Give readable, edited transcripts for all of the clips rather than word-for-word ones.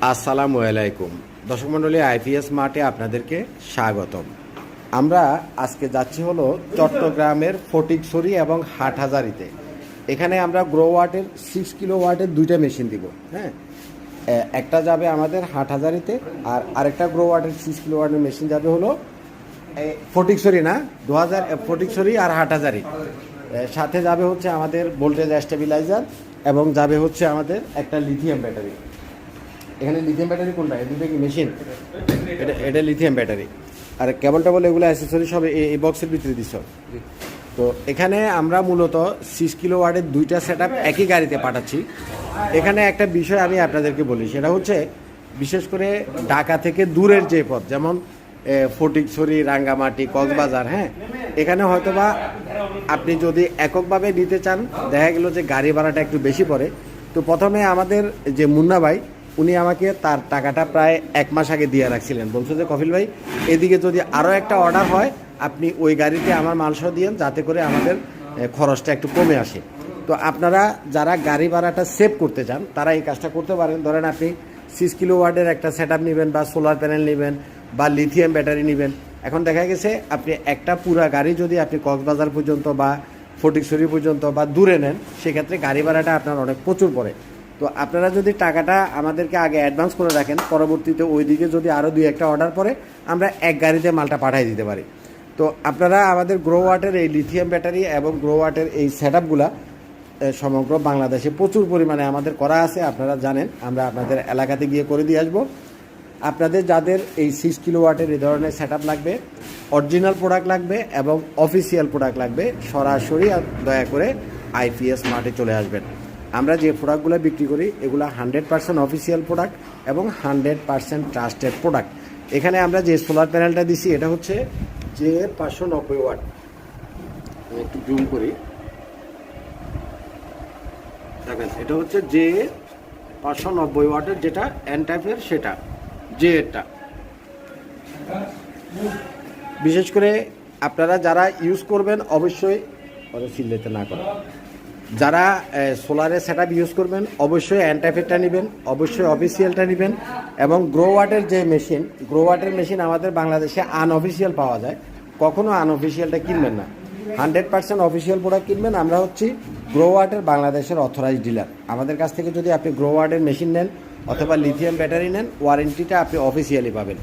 আসসালামু আলাইকুম দর্শক মণ্ডলী, আইপিএস মার্টে আপনাদেরকে স্বাগতম। আমরা আজকে যাচ্ছি হলো চট্টগ্রামের ফটিকছড়ি এবং হাটহাজারিতে। এখানে আমরা গ্রো ওয়াটের 6 কিলো ওয়াটের দুইটা মেশিন দিব। হ্যাঁ, একটা যাবে আমাদের হাটহাজারিতে, আর আরেকটা গ্রো ওয়াটের 6 কিলো ওয়াটের মেশিন যাবে হলো ফটিকছড়ি না 2000 ফটিকছড়ি আর হাটহাজারি। সাথে যাবে হচ্ছে আমাদের ভোল্টেজ স্টেবিলাইজার এবং যাবে হচ্ছে আমাদের একটা লিথিয়াম ব্যাটারি। এখানে লিথিয়াম ব্যাটারি কোনটা? দুটো কি মেশিন? এটা লিথিয়াম ব্যাটারি। আর কেবল টেবল এগুলো অ্যাসেসরি সব এই বক্সের ভিতরে দিচ্ছ। তো এখানে আমরা মূলত 6 কিলো ওয়াটের দুইটা সেট আপ একই গাড়িতে পাঠাচ্ছি। এখানে একটা বিষয় আমি আপনাদেরকে বলি, সেটা হচ্ছে বিশেষ করে ঢাকা থেকে দূরের যে পথ, যেমন ফটিকছড়ি, রাঙ্গামাটি, কক্সবাজার, হ্যাঁ, এখানে হয়তোবা আপনি যদি এককভাবে নিতে চান, দেখা গেল যে গাড়ি ভাড়াটা একটু বেশি পড়ে। তো প্রথমে আমাদের যে মুন্না ভাই, উনি আমাকে তার টাকাটা প্রায় 1 মাস আগে দিয়ে রাখছিলেন। বলছো যে কফিল ভাই, এদিকে যদি আরও একটা অর্ডার হয় আপনি ওই গাড়িতে আমার মালসহ দিয়েন, যাতে করে আমাদের খরচটা একটু কমে আসে। তো আপনারা যারা গাড়ি ভাড়াটা সেভ করতে চান তারা এই কাজটা করতে পারেন। ধরেন আপনি 6 কিলো ওয়াটের একটা সেট আপ নেবেন, বা সোলার প্যানেল নেবেন, বা লিথিয়াম ব্যাটারি নেবেন। এখন দেখা গেছে আপনি একটা পুরা গাড়ি যদি আপনি কক্সবাজার পর্যন্ত বা ফটিকছড়ি পর্যন্ত বা দূরে নেন, সেক্ষেত্রে গাড়ি ভাড়াটা আপনার অনেক প্রচুর পড়ে। তো আপনারা যদি টাকাটা আমাদেরকে আগে অ্যাডভান্স করে রাখেন, পরবর্তীতে ওইদিকে যদি আরও 2-1টা অর্ডার পরে আমরা এক গাড়িতে মালটা পাঠিয়ে দিতে পারি। তো আপনারা আমাদের গ্রো ওয়াটের এই লিথিয়াম ব্যাটারি এবং গ্রো ওয়াটের এই সেট আপগুলা সমগ্র বাংলাদেশে প্রচুর পরিমাণে আমাদের করা আছে। আপনারা জানেন, আমরা আপনাদের এলাকাতে গিয়ে করে দিয়ে আসবো। আপনাদের যাদের এই 6 কিলো ওয়াটের এই ধরনের সেট আপ লাগবে, অরিজিনাল প্রোডাক্ট লাগবে এবং অফিসিয়াল প্রোডাক্ট লাগবে, সরাসরি দয়া করে আইপিএস মার্টে চলে আসবেন। আমরা যে প্রোডাক্টগুলো বিক্রি করি এগুলো 100% অফিসিয়াল প্রোডাক্ট এবং 100% ট্রাস্টেড প্রোডাক্ট। এখানে আমরা যে সোলার প্যানেলটা দিছি এটা হচ্ছে যে 590 ওয়াট। একটু জুম করি, দেখেন এটা হচ্ছে যে 590 ওয়াটের, যেটা এন টাইপের, সেটা যে এটা। বিশেষ করে আপনারা যারা ইউজ করবেন অবশ্যই সিলেতে না করেন, যারা সোলারের সেট আপ ইউজ করবেন অবশ্যই অ্যান্টাইফেটটা নেবেন, অবশ্যই অফিসিয়ালটা নেবেন। এবং গ্রো ওয়াটের যে মেশিন, গ্রো ওয়াটের মেশিন আমাদের বাংলাদেশে আনঅফিসিয়াল পাওয়া যায়, কখনো আনঅফিসিয়ালটা কিনবেন না, 100% অফিসিয়াল প্রোডাক্ট কিনবেন। আমরা হচ্ছি গ্রো ওয়াটের বাংলাদেশের অথরাইজড ডিলার। আমাদের কাছ থেকে যদি আপনি গ্রো ওয়াটের মেশিন নেন অথবা লিথিয়াম ব্যাটারি নেন, ওয়ারেন্টিটা আপনি অফিসিয়ালি পাবেন।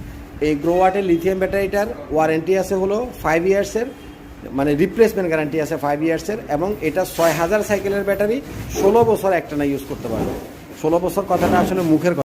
এই গ্রো ওয়াটের লিথিয়াম ব্যাটারিটার ওয়ারেন্টি আছে হলো 5 ইয়ার্সের, মানে রিপ্লেসমেন্ট গ্যারান্টি আছে 5 ইয়ার্সের, এবং এটা 6000 সাইকেলের ব্যাটারি, 16 বছর একটানা ইউজ করতে পারবে। 16 বছর কথাটা আসলে মুখের কথা।